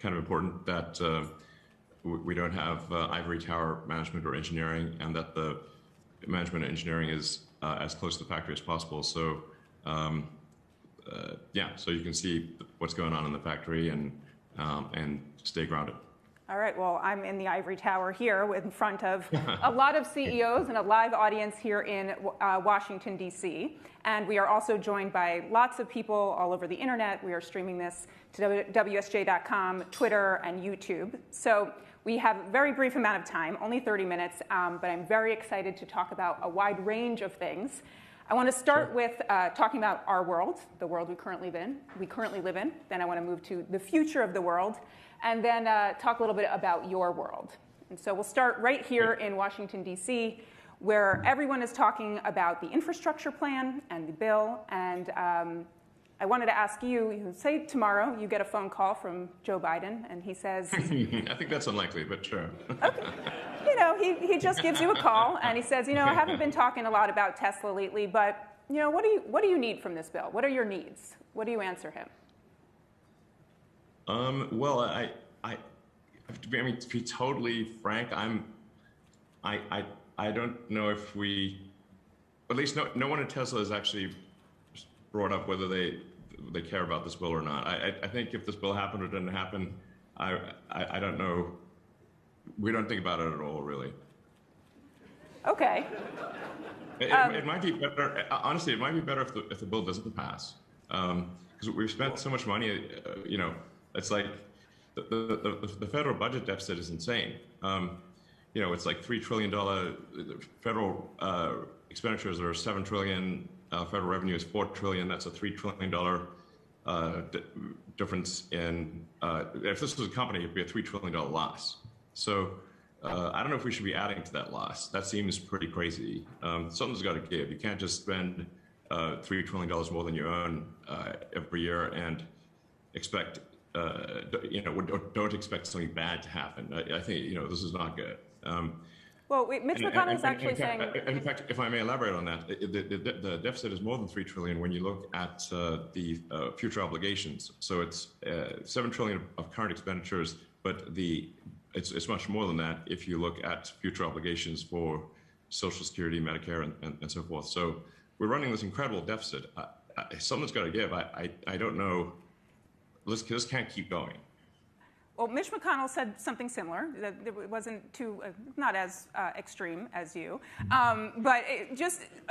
kind of important that we don't have ivory tower management or engineering, and that the management and engineering is as close to the factory as possible. So yeah, so you can see what's going on in the factory and stay grounded. All right, well, I'm in the ivory tower here in front of a lot of CEOs and a live audience here in Washington, D.C. And we are also joined by lots of people all over the internet. We are streaming this to WSJ.com, Twitter, and YouTube. So we have a very brief amount of time, only 30 minutes, but I'm very excited to talk about a wide range of things. I want to start with talking about our world, the world we currently live in. Then I want to move to the future of the world, and then talk a little bit about your world. And so we'll start right here in Washington, D.C., where everyone is talking about the infrastructure plan and the bill. And I wanted to ask you, say tomorrow you get a phone call from Joe Biden, and he says... I think that's unlikely, but sure. Okay. You know, he just gives you a call, and he says, you know, I haven't been talking a lot about Tesla lately, but, you know, what do you need from this bill? What are your needs? What do you answer him? Well, I mean, to be totally frank, I don't know if we, at least no one at Tesla has actually brought up whether they care about this bill or not. I think if this bill happened or didn't happen, I don't know. We don't think about it at all, really. Okay. It might be better. Honestly, it might be better if the bill doesn't pass, because we've spent so much money. You know, it's like the federal budget deficit is insane. You know, it's like $3 trillion. Federal expenditures are $7 trillion. Federal revenue is $4 trillion. That's a $3 trillion difference in. If this was a company, it'd be a $3 trillion loss. So I don't know if we should be adding to that loss. That seems pretty crazy. Something's got to give. You can't just spend $3 trillion more than you own every year and expect, you know, don't expect something bad to happen. I think, you know, this is not good. Well, Mitch McConnell's actually saying... In fact, if I may elaborate on that, the deficit is more than $3 trillion when you look at the future obligations. So it's $7 trillion of current expenditures, but it's much more than that if you look at future obligations for Social Security, Medicare, and so forth. So we're running this incredible deficit. Something's got to give. I don't know. This can't keep going. Well, Mitch McConnell said something similar. That it wasn't too, not as extreme as you. But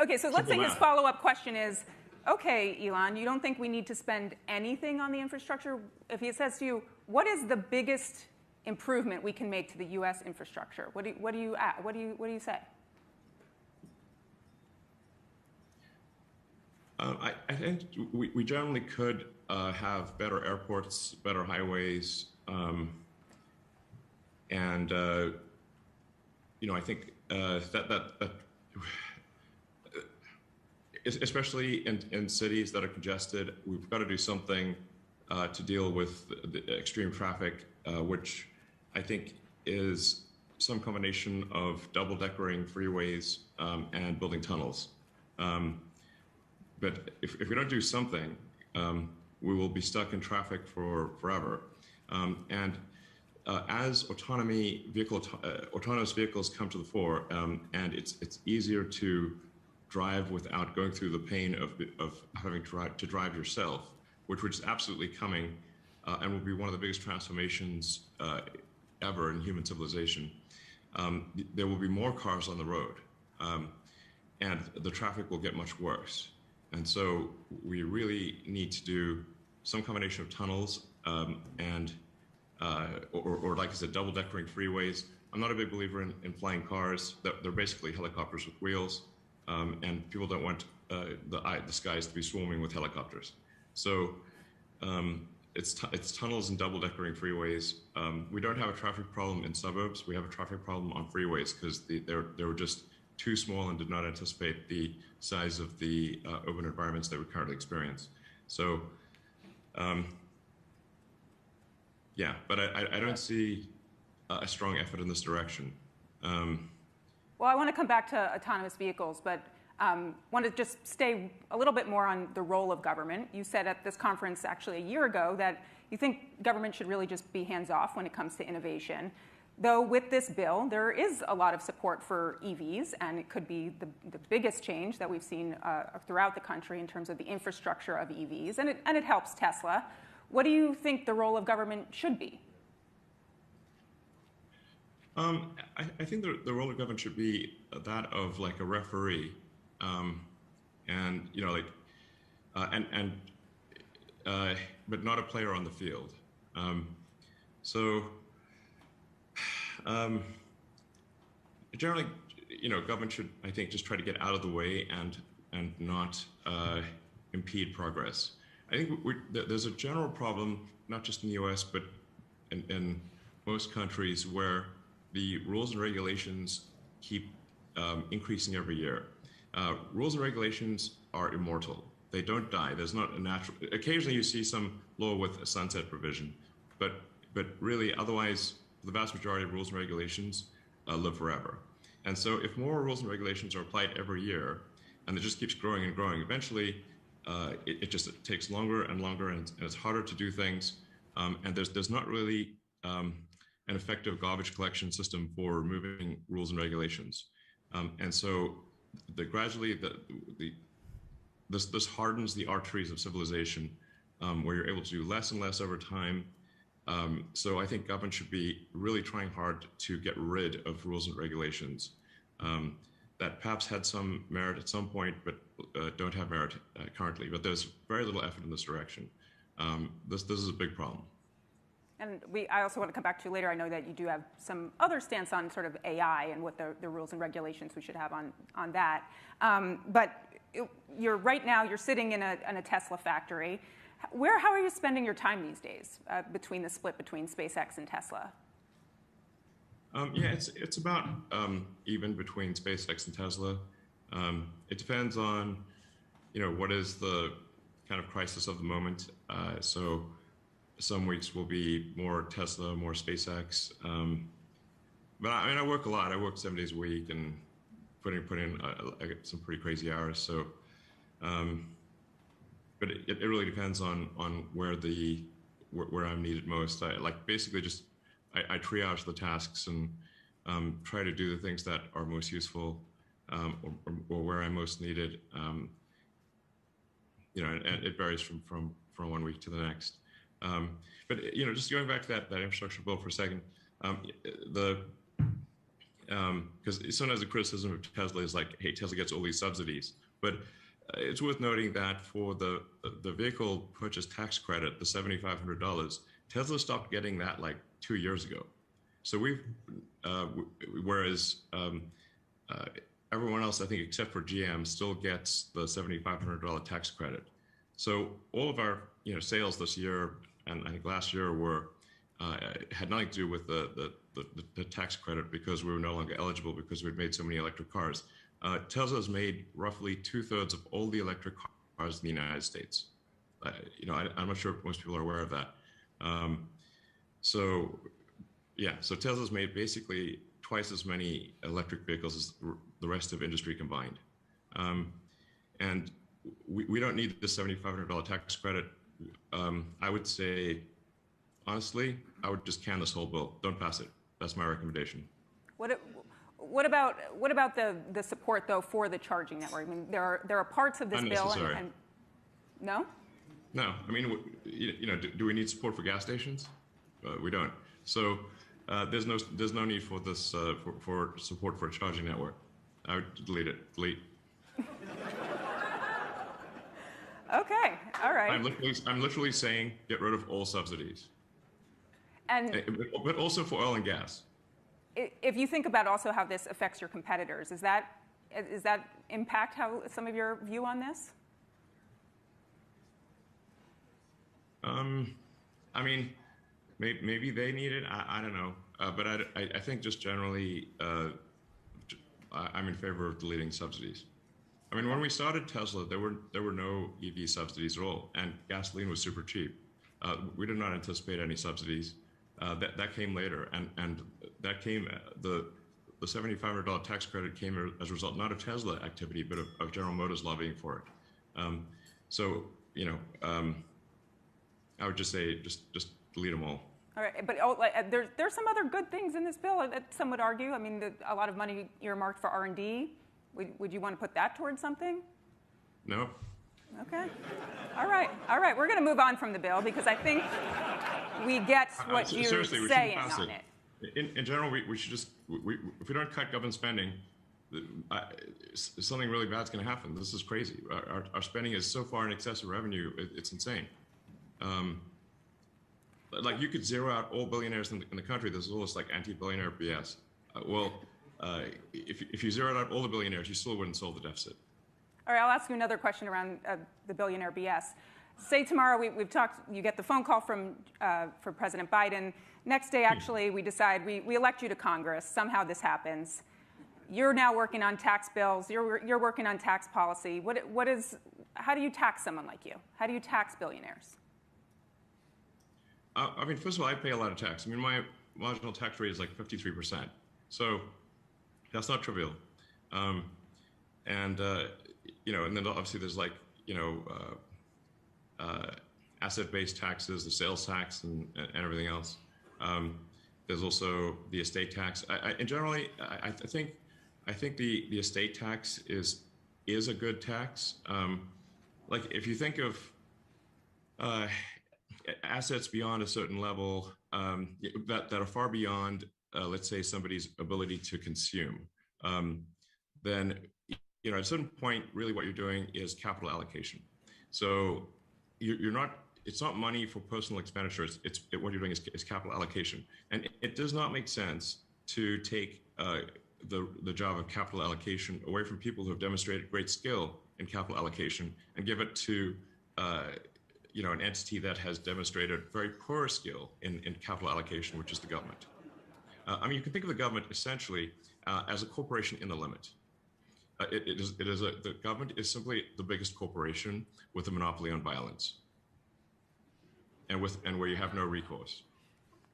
okay, so let's say his follow-up question is, okay, Elon, you don't think we need to spend anything on the infrastructure? If he says to you, what is the biggest improvement we can make to the U.S. infrastructure? What do you say? I think we generally could have better airports, better highways, and you know, I think that especially in cities that are congested, we've got to do something to deal with the extreme traffic, which I think is some combination of double-deckering freeways and building tunnels. But if we don't do something, we will be stuck in traffic for forever. And as autonomous vehicles come to the fore, and it's easier to drive without going through the pain of having to drive yourself, which is absolutely coming, and will be one of the biggest transformations ever in human civilization. There will be more cars on the road, and the traffic will get much worse. And so we really need to do some combination of tunnels and or like I said, double-deckering freeways. I'm not a big believer in flying cars. They're basically helicopters with wheels, and people don't want the skies to be swarming with helicopters. So it's tunnels and double-deckering freeways. We don't have a traffic problem in suburbs. We have a traffic problem on freeways because they were just too small and did not anticipate the size of the urban environments that we currently experience. So, yeah, but I don't see a strong effort in this direction. Well, I want to come back to autonomous vehicles, but want to just stay a little bit more on the role of government. You said at this conference actually a year ago that You think government should really just be hands-off when it comes to innovation. Though with this bill, there is a lot of support for EVs, and it could be the biggest change that we've seen throughout the country in terms of the infrastructure of EVs, and it helps Tesla. What do you think the role of government should be? I think the role of government should be that of like a referee, and but not a player on the field. Generally, government should, I think, just try to get out of the way and not impede progress. I think there's a general problem, not just in the U.S., but in most countries, where the rules and regulations keep increasing every year. Rules and regulations are immortal. They don't die. There's not a natural. Occasionally, you see some law with a sunset provision, but really, otherwise, the vast majority of rules and regulations live forever. And so if more rules and regulations are applied every year, and it just keeps growing and growing, eventually it takes longer and longer, and it's harder to do things. And there's not really an effective garbage collection system for removing rules and regulations. And so gradually this hardens the arteries of civilization, where you're able to do less and less over time. So I think government should be really trying hard to get rid of rules and regulations that perhaps had some merit at some point, but don't have merit currently. But there's very little effort in this direction. This is a big problem. And I also want to come back to later. I know that you do have some other stance on sort of AI and what the rules and regulations we should have on that. But right now you're sitting in a Tesla factory. How are you spending your time these days between the split between SpaceX and Tesla? Yeah, it's about even between SpaceX and Tesla. It depends on what is the kind of crisis of the moment. So some weeks will be more Tesla, more SpaceX. But I work a lot. I work 7 days a week and put in I get some pretty crazy hours. So. But it really depends on where I'm needed most. I triage the tasks and try to do the things that are most useful, or where I'm most needed. And it varies from 1 week to the next. But just going back to that infrastructure bill for a second, because sometimes the criticism of Tesla is like, hey, Tesla gets all these subsidies, but it's worth noting that for the vehicle purchase tax credit, the $7,500, Tesla stopped getting that like 2 years ago. So whereas everyone else, I think, except for GM, still gets the $7,500 tax credit. So all of our sales this year and I think last year had nothing to do with the tax credit, because we were no longer eligible because we'd made so many electric cars. Tesla's made roughly 2/3 of all the electric cars in the United States. I'm not sure most people are aware of that. So Tesla's made basically twice as many electric vehicles as the rest of industry combined. And we don't need the $7,500 tax credit. I would say, honestly, I would just can this whole bill. Don't pass it. That's my recommendation. What about the support, though, for the charging network? I mean, there are parts of this bill. No? No. I mean, do we need support for gas stations? We don't. So there's no need for this for support for a charging network. I would delete it. Delete. Okay. All right. I'm literally saying get rid of all subsidies. But also for oil and gas. If you think about also how this affects your competitors, does that impact some of your view on this? I mean, maybe they need it. I don't know. But I think just generally, I'm in favor of deleting subsidies. I mean, when we started Tesla, there were no EV subsidies at all, and gasoline was super cheap. We did not anticipate any subsidies. That came later, and that came the $7,500 tax credit came as a result not of Tesla activity, but of General Motors lobbying for it. I would just say just delete them all. All right, but there's some other good things in this bill that some would argue. I mean, a lot of money earmarked for R&D. Would you want to put that towards something? No. Okay. All right. We're going to move on from the bill because I think we get what you're saying on it. In general, we should just, if we don't cut government spending, something really bad's going to happen. This is crazy. Our spending is so far in excess of revenue, it's insane. Like you could zero out all billionaires in the country. There's all this like anti-billionaire BS. If you zeroed out all the billionaires, you still wouldn't solve the deficit. All right, I'll ask you another question around the billionaire BS. Say tomorrow we've talked, you get the phone call from President Biden. Next day, actually, we decide we elect you to Congress. Somehow this happens. You're now working on tax bills. You're working on tax policy. How do you tax someone like you? How do you tax billionaires? I mean, first of all, I pay a lot of tax. I mean, my marginal tax rate is like 53%. So that's not trivial. And then obviously there's like, asset-based taxes, the sales tax, and everything else. There's also the estate tax. And generally, I think the estate tax is a good tax. Like if you think of assets beyond a certain level that are far beyond, let's say, somebody's ability to consume, then at a certain point, really what you're doing is capital allocation. So it's not money for personal expenditures. What you're doing is capital allocation. And it does not make sense to take the job of capital allocation away from people who have demonstrated great skill in capital allocation and give it to an entity that has demonstrated very poor skill in capital allocation, which is the government. I mean, you can think of the government essentially as a corporation in the limit. The government is simply the biggest corporation with a monopoly on violence, and where you have no recourse.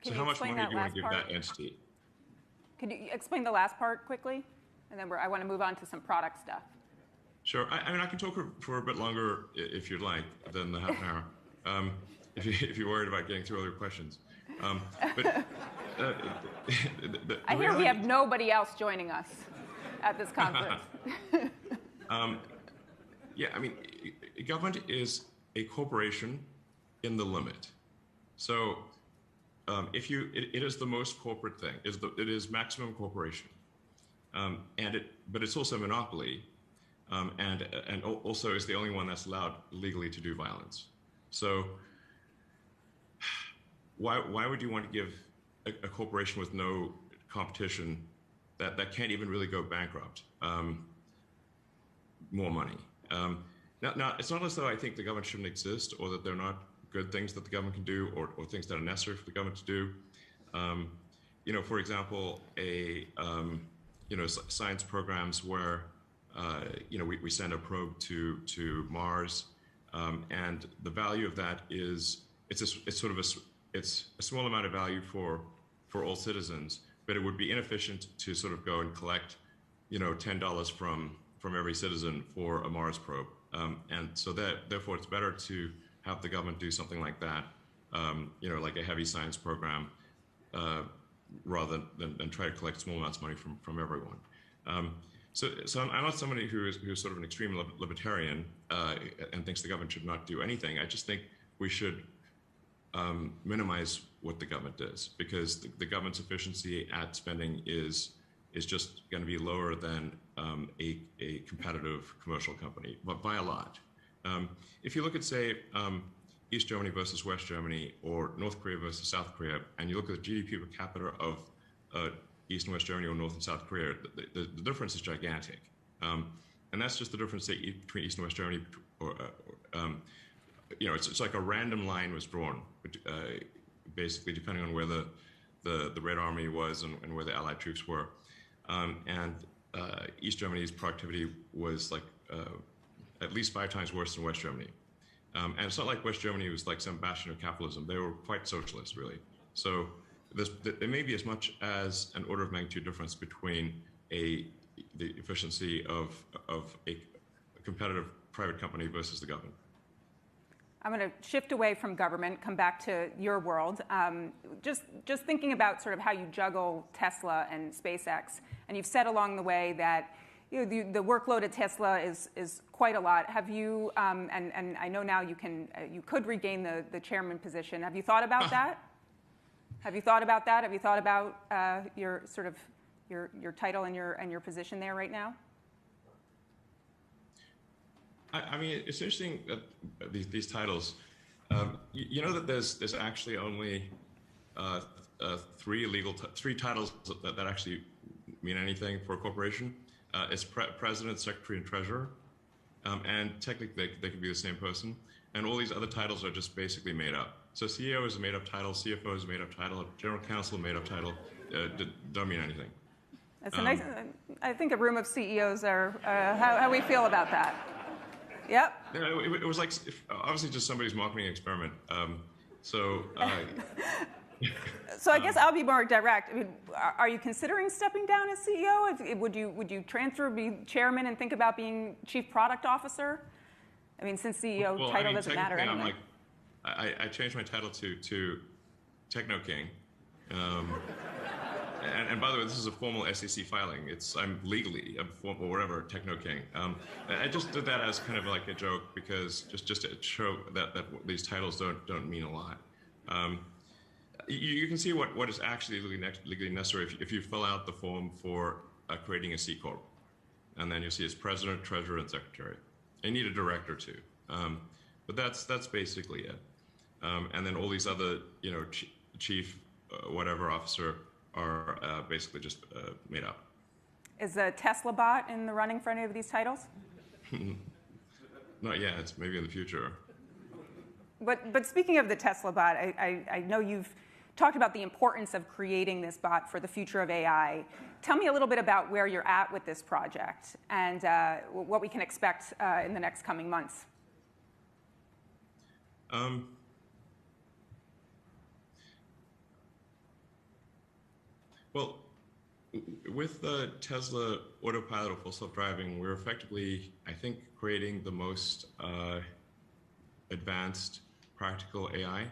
So how much money do you want to give that entity? Could you explain the last part quickly, and then I want to move on to some product stuff. Sure. I mean, I can talk for a bit longer if you'd like than the half an hour. If you're worried about getting through all your questions. I hear we have nobody else joining us at this conference. Yeah, I mean, government is a corporation in the limit. So it is the most corporate thing. It is maximum corporation, but it's also a monopoly, and also is the only one that's allowed legally to do violence. So why would you want to give a corporation with no competition that can't even really go bankrupt more money? Now, it's not as though I think the government shouldn't exist or that they're not good things that the government can do or things that are necessary for the government to do. For example, science programs where we send a probe to Mars, and the value of that is it's a small amount of value for all citizens, but it would be inefficient to sort of go and collect $10 from every citizen for a Mars probe, and so therefore it's better to have the government do something like that, like a heavy science program, rather than try to collect small amounts of money from everyone. So I'm not somebody who's sort of an extreme libertarian and thinks the government should not do anything. I just think we should minimize what the government does, because the government's efficiency at spending is just going to be lower than a competitive commercial company, but by a lot. If you look at, say, East Germany versus West Germany, or North Korea versus South Korea, and you look at the GDP per capita of East and West Germany or North and South Korea, the difference is gigantic. And that's just the difference between East and West Germany. It's like a random line was drawn, basically, depending on where the Red Army was and where the Allied troops were. And East Germany's productivity was like at least 5 times worse than West Germany. And it's not like West Germany was like some bastion of capitalism. They were quite socialist, really. So there may be as much as an order of magnitude difference between the efficiency of a competitive private company versus the government. I'm going to shift away from government, come back to your world. Just thinking about sort of how you juggle Tesla and SpaceX, and you've said along the way that the workload at Tesla is quite a lot. Have you? And I know now you could regain the chairman position. Have you thought about that? Have you thought about that? Have you thought about your sort of your title and your position there right now? I mean, it's interesting that these titles. You know that there's actually only three titles that actually mean anything for a corporation. It's president, secretary, and treasurer, and technically they could be the same person. And all these other titles are just basically made up. So CEO is a made-up title, CFO is a made-up title, general counsel a made-up title. Don't mean anything. That's a nice. I think a room of CEOs are how we feel about that. Yep. It was like obviously just somebody's marketing experiment. So I guess I'll be more direct. I mean, are you considering stepping down as CEO? Would you transfer, be chairman, and think about being chief product officer? I mean, since CEO title doesn't matter anyway. I changed my title to Techno King. And by the way, this is a formal SEC filing. I'm legally or whatever Techno King. I just did that as kind of like a joke because just to show that these titles don't mean a lot. You can see what is actually legally necessary if you fill out the form for creating a C corp, and then you'll see it's president, treasurer, and secretary. You need a director too, but that's basically it. And then all these other chief whatever officer are basically just made up. Is a Tesla bot in the running for any of these titles? Not yet. It's maybe in the future. But speaking of the Tesla bot, I know you've talked about the importance of creating this bot for the future of AI. Tell me a little bit about where you're at with this project and what we can expect in the next coming months. Well, with the Tesla autopilot or full self-driving, we're effectively, I think, creating the most advanced practical AI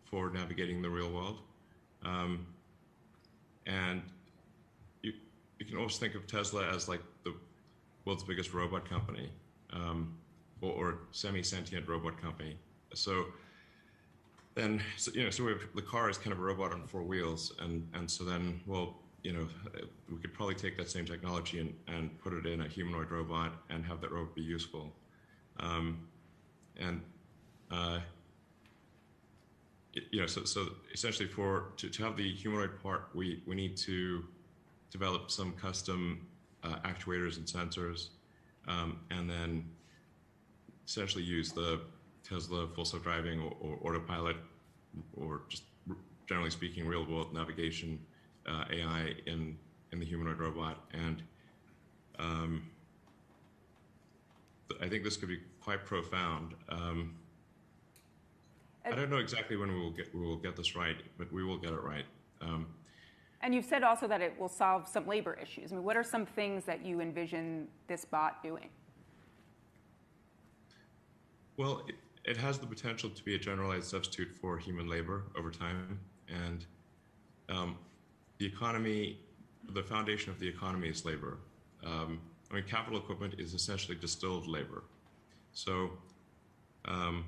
for navigating the real world. And you can also think of Tesla as like the world's biggest robot company, or semi-sentient robot company. So then, the car is kind of a robot on four wheels, and so then, we could probably take that same technology and put it in a humanoid robot and have that robot be useful. So essentially, to have the humanoid part, we need to develop some custom actuators and sensors, and then essentially use the Tesla full self-driving or autopilot, or just generally speaking, real-world navigation AI in the humanoid robot. And I think this could be quite profound. I don't know exactly when we will get this right, but we will get it right. And you've said also that it will solve some labor issues. I mean, what are some things that you envision this bot doing? Well, it has the potential to be a generalized substitute for human labor over time. And the economy, the foundation of the economy is labor. Capital equipment is essentially distilled labor. So I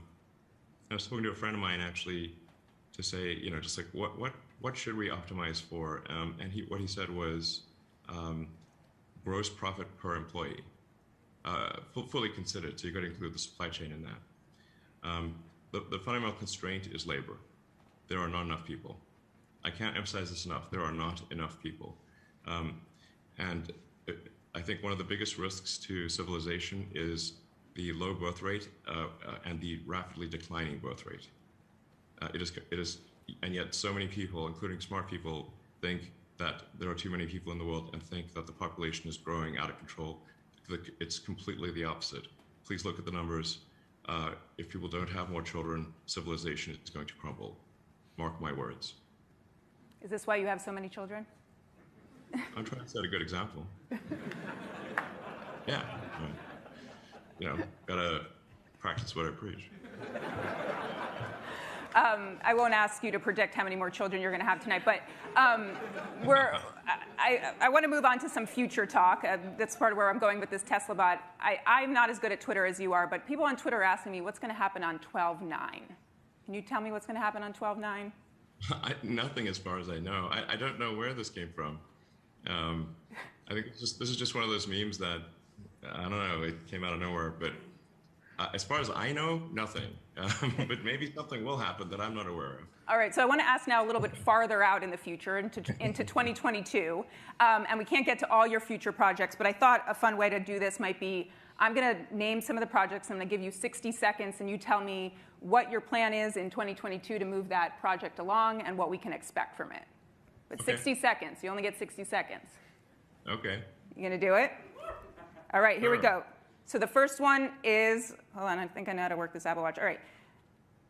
was talking to a friend of mine actually to say, just like what should we optimize for? And what he said was gross profit per employee, fully considered. So you got to include the supply chain in that. The fundamental constraint is labor. There are not enough people. I can't emphasize this enough. There are not enough people. And I think one of the biggest risks to civilization is the low birth rate and the rapidly declining birth rate. It is, and yet so many people, including smart people, think that there are too many people in the world and think that the population is growing out of control. It's completely the opposite. Please look at the numbers. If people don't have more children, civilization is going to crumble. Mark my words. Is this why you have so many children? I'm trying to set a good example. Yeah. Gotta practice what I preach. I won't ask you to predict how many more children you're going to have tonight, but I want to move on to some future talk. That's part of where I'm going with this Tesla bot. I'm not as good at Twitter as you are, but people on Twitter are asking me what's going to happen on 12/9. Can you tell me what's going to happen on 12/9? Nothing as far as I know. I don't know where this came from. I think this is just one of those memes that, I don't know, it came out of nowhere. But as far as I know, nothing. But maybe something will happen that I'm not aware of. All right, so I want to ask now a little bit farther out in the future, into 2022. And we can't get to all your future projects, but I thought a fun way to do this might be, I'm going to name some of the projects. I'm going to give you 60 seconds, and you tell me what your plan is in 2022 to move that project along and what we can expect from it. But okay. 60 seconds. You only get 60 seconds. Okay. You going to do it? All right, here we go. So the first one is, hold on, I think I know how to work this Apple Watch. All right,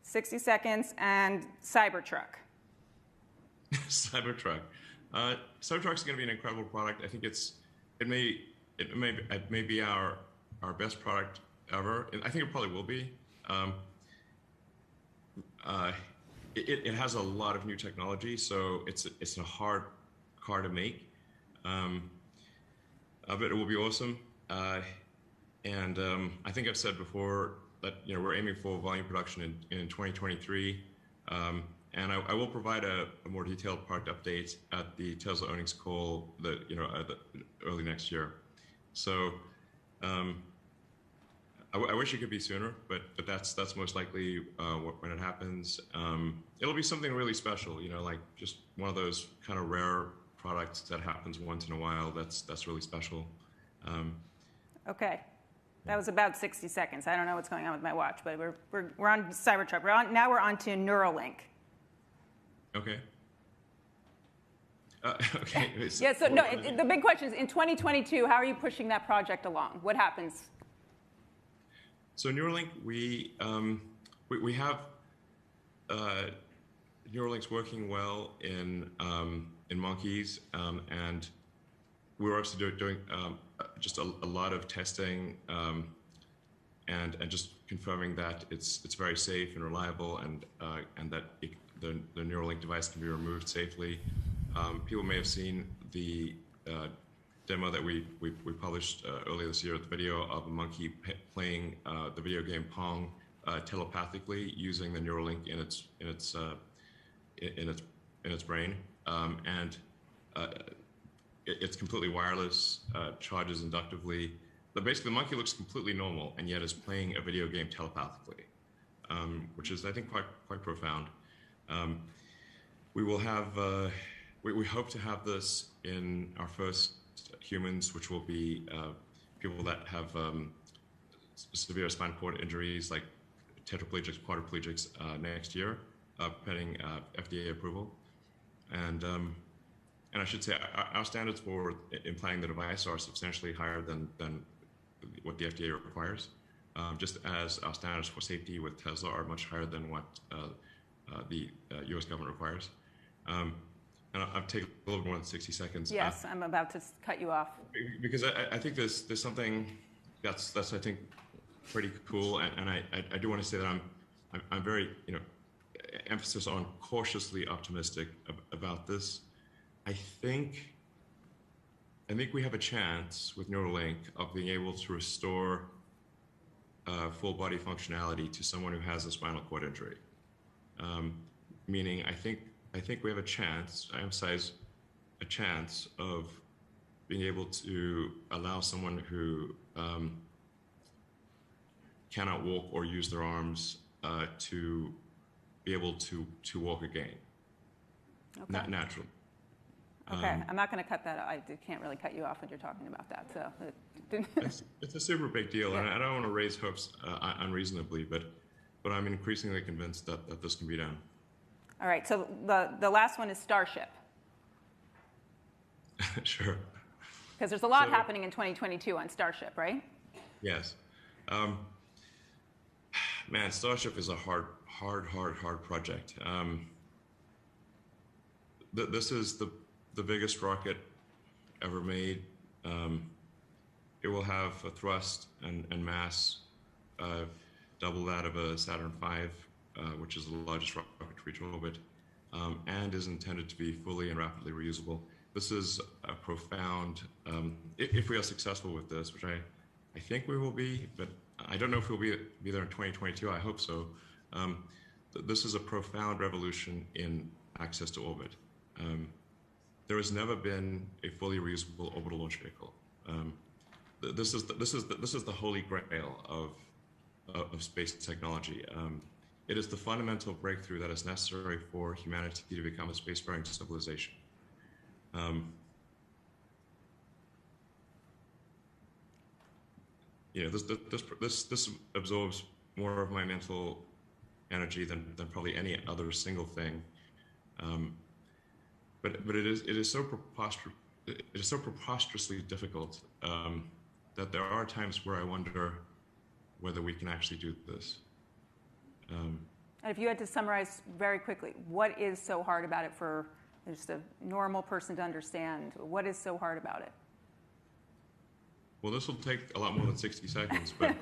60 seconds, and Cybertruck. Cybertruck. Cybertruck's going to be an incredible product. I think it may be our best product ever. I think it probably will be. It has a lot of new technology, so it's a hard car to make. But it will be awesome. And I think I've said before that we're aiming for volume production in 2023. And I will provide a more detailed product update at the Tesla earnings call early next year. So I wish it could be sooner, but that's most likely when it happens. It'll be something really special, like just one of those kind of rare products that happens once in a while. That's really special. Okay. That was about 60 seconds. I don't know what's going on with my watch, but we're on Cybertruck. Now we're on to Neuralink. Okay. Okay. Yeah. So no, the big question is, in 2022, how are you pushing that project along? What happens? So Neuralink, we have Neuralink's working well in monkeys, and we're also doing just a lot of testing and just confirming that it's very safe and reliable, and that the Neuralink device can be removed safely. People may have seen the demo that we published earlier this year, the video of a monkey playing the video game Pong telepathically using the Neuralink in its brain, and it's completely wireless, charges inductively. But basically, the monkey looks completely normal, and yet is playing a video game telepathically, which is, I think, quite profound. We will have, we hope to have this in our first humans, which will be people that have severe spinal cord injuries, like tetraplegics, quadriplegics, next year, pending FDA approval. And I should say our standards for implanting the device are substantially higher than what the FDA requires, just as our standards for safety with Tesla are much higher than what the U.S. government requires. And I'll take a little bit more than 60 seconds. Yes, I'm about to cut you off. Because I think there's something that's I think pretty cool, and I do want to say that I'm very emphasis on cautiously optimistic about this. I think we have a chance with Neuralink of being able to restore full body functionality to someone who has a spinal cord injury. Meaning, I think we have a chance, I emphasize a chance, of being able to allow someone who cannot walk or use their arms to be able to walk again, okay. Naturally. Okay, I'm not going to cut that out. I can't really cut you off when you're talking about that. So it's a super big deal, yeah. And I don't want to raise hopes unreasonably, but I'm increasingly convinced that this can be done. All right, so the last one is Starship. Sure. Because there's a lot happening in 2022 on Starship, right? Yes. Man, Starship is a hard project. This is the biggest rocket ever made. It will have a thrust and mass double that of a Saturn V which is the largest rocket to reach orbit, and is intended to be fully and rapidly reusable. This is a profound, if we are successful with this, which I think we will be, but I don't know if we'll be there in 2022. I hope so. This is a profound revolution in access to orbit. There has never been a fully reusable orbital launch vehicle. This is the holy grail of space technology. It is the fundamental breakthrough that is necessary for humanity to become a spacefaring civilization. This absorbs more of my mental energy than probably any other single thing. But it is so preposterously difficult that there are times where I wonder whether we can actually do this. And if you had to summarize very quickly, what is so hard about it for just a normal person to understand? What is so hard about it? Well, this will take a lot more than 60 seconds, but...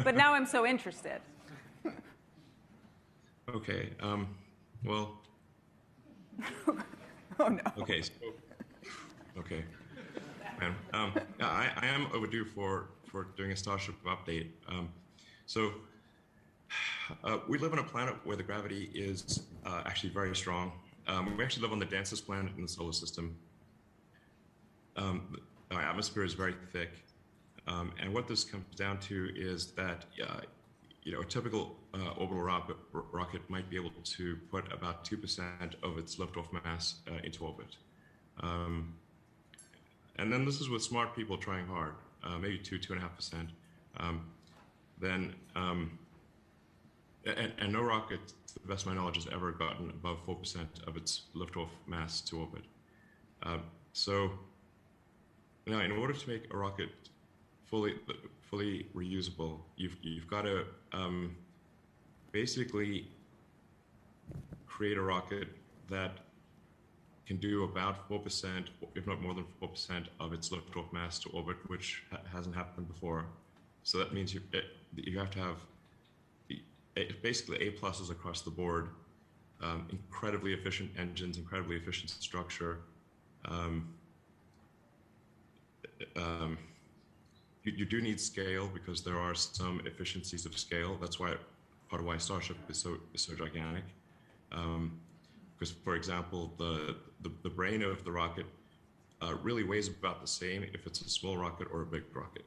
But now I'm so interested. Okay, well... Oh, no. Okay, okay. I am overdue for doing a Starship update. We live on a planet where the gravity is actually very strong. We actually live on the densest planet in the solar system. Our atmosphere is very thick, and what this comes down to is that a typical orbital rocket might be able to put about 2% of its liftoff mass into orbit. And then this is with smart people trying hard, maybe 2.5%. And no rocket, to the best of my knowledge, has ever gotten above 4% of its liftoff mass to orbit. So now, in order to make a rocket fully reusable, you've got to basically create a rocket that can do about 4%, if not more than 4%, of its liftoff mass to orbit, which hasn't happened before. So that means you have to have basically A pluses across the board, incredibly efficient engines, incredibly efficient structure. You do need scale because there are some efficiencies of scale. That's part of why Starship is so gigantic. Because, for example, the brain of the rocket really weighs about the same if it's a small rocket or a big rocket.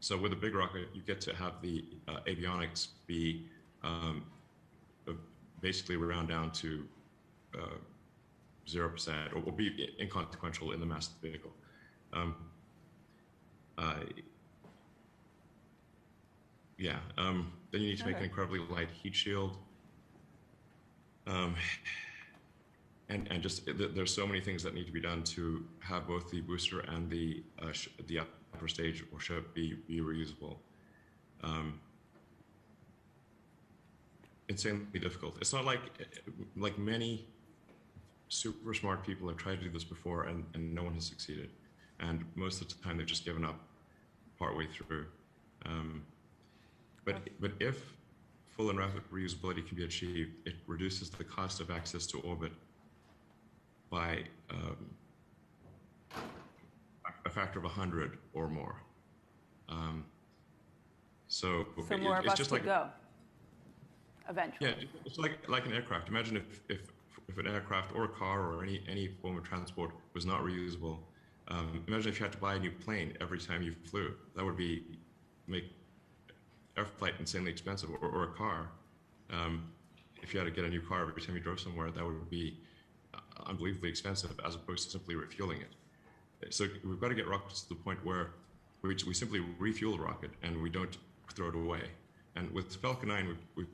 So with a big rocket, you get to have the avionics be basically round down to 0% or be inconsequential in the mass of the vehicle. Then you need to make an incredibly light heat shield. And just there's so many things that need to be done to have both the booster and the upper stage or ship be reusable. Insanely difficult. It's not like many super smart people have tried to do this before and no one has succeeded. And most of the time they've just given up partway through. But if full and rapid reusability can be achieved, it reduces the cost of access to orbit by a factor of 100 or more. So more of it's us just could go eventually. Yeah, it's like an aircraft. Imagine if an aircraft or a car or any form of transport was not reusable. Imagine if you had to buy a new plane every time you flew. That would make air flight insanely expensive, or a car. If you had to get a new car every time you drove somewhere, that would be unbelievably expensive as opposed to simply refueling it. So we've got to get rockets to the point where we simply refuel the rocket and we don't throw it away. And with Falcon 9, we've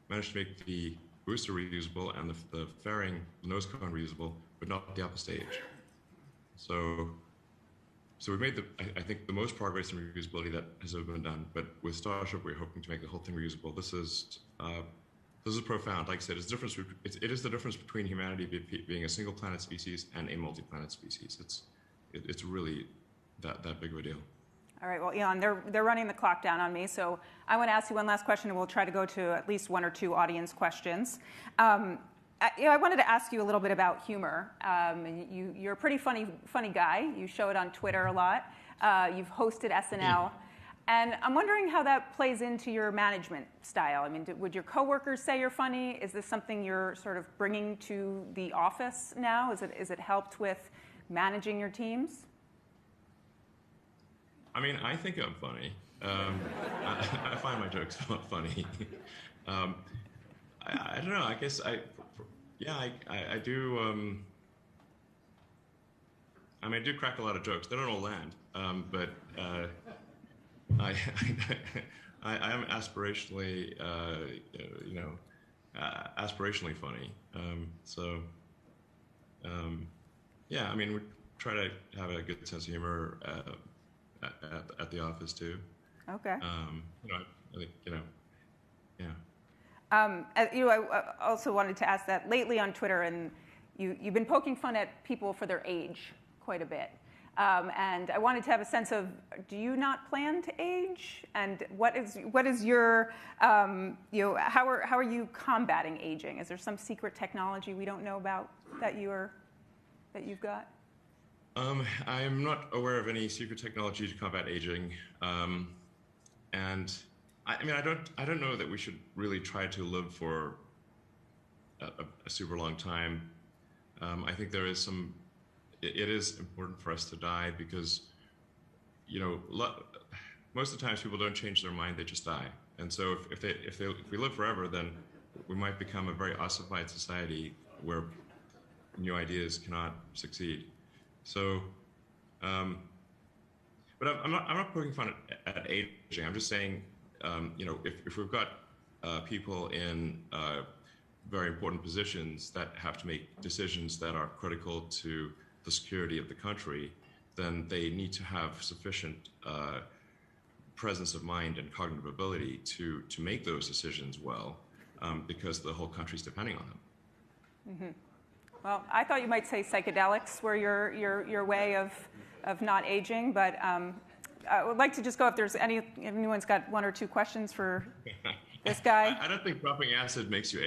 managed to make the booster reusable and the fairing, the nose cone reusable, but not the upper stage. So we've made I think the most progress in reusability that has ever been done. But with Starship, we're hoping to make the whole thing reusable. This is profound. Like I said, it is the difference between humanity being a single planet species and a multi-planet species. It's really that big of a deal. All right, well, Elon, they're running the clock down on me, so I want to ask you one last question, and we'll try to go to at least one or two audience questions. I wanted to ask you a little bit about humor. You're a pretty funny guy. You show it on Twitter a lot. You've hosted SNL. And I'm wondering how that plays into your management style. I mean, would your coworkers say you're funny? Is this something you're sort of bringing to the office now? Is it helped with managing your teams? I mean, I think I'm funny. I find my jokes funny. I don't know. I guess I do. I mean, I do crack a lot of jokes. They don't all land, but I am aspirationally, aspirationally funny. Yeah. I mean, we try to have a good sense of humor at the office too. Okay. I think yeah. I also wanted to ask that lately on Twitter, and you've been poking fun at people for their age quite a bit. And I wanted to have a sense of, do you not plan to age? And what is your, how are you combating aging? Is there some secret technology we don't know about that you've got? I'm not aware of any secret technology to combat aging. And I mean, I don't know that we should really try to live for a super long time. I think there is it is important for us to die because, most of the times people don't change their mind, they just die. And so if we live forever, then we might become a very ossified society where new ideas cannot succeed. So, but I'm not poking fun at aging. I'm just saying, if we've got people in very important positions that have to make decisions that are critical to the security of the country, then they need to have sufficient presence of mind and cognitive ability to make those decisions well, because the whole country's depending on them. Mm-hmm. Well, I thought you might say psychedelics were your way of not aging, but I would like to just go if anyone's got one or two questions for this guy. I don't think dropping acid makes you